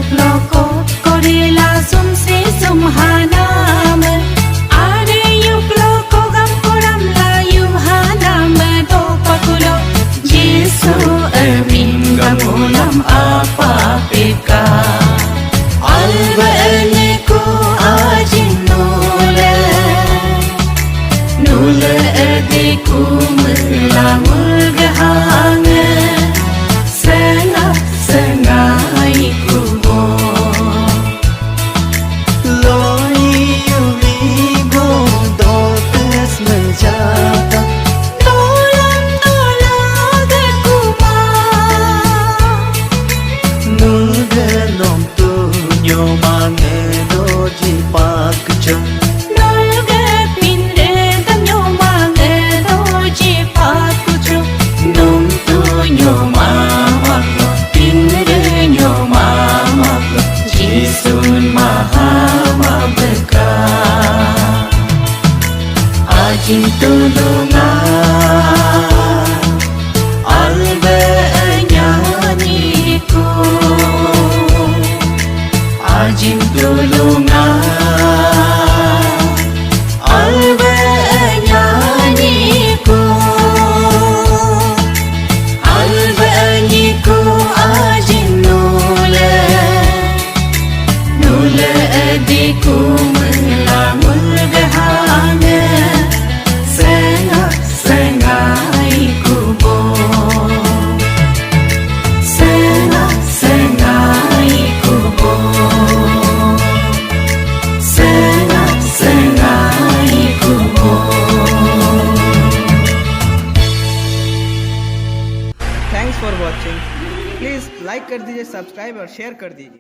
ayub loko korela sumse sumhanam are yub loko gam koram la yuhanam do pakulo Jesu abingam ulam apa peka alba ko ajin nula adiku melamul gahang sengah sengai kubo loi yuli go do tes menjata dolan dolag kuma nuge nom tu nyomange do jipak jam Ajin tulungan alba nyanyiku Ajin tulungan alba nyanyiku alba nyanyiku ajin nula adiku melamul gahang sengai kubo sengai kubo sengai kubo thanks for watching. Please like कर दीजिए, सब्सक्राइब और शेयर कर दीजिए।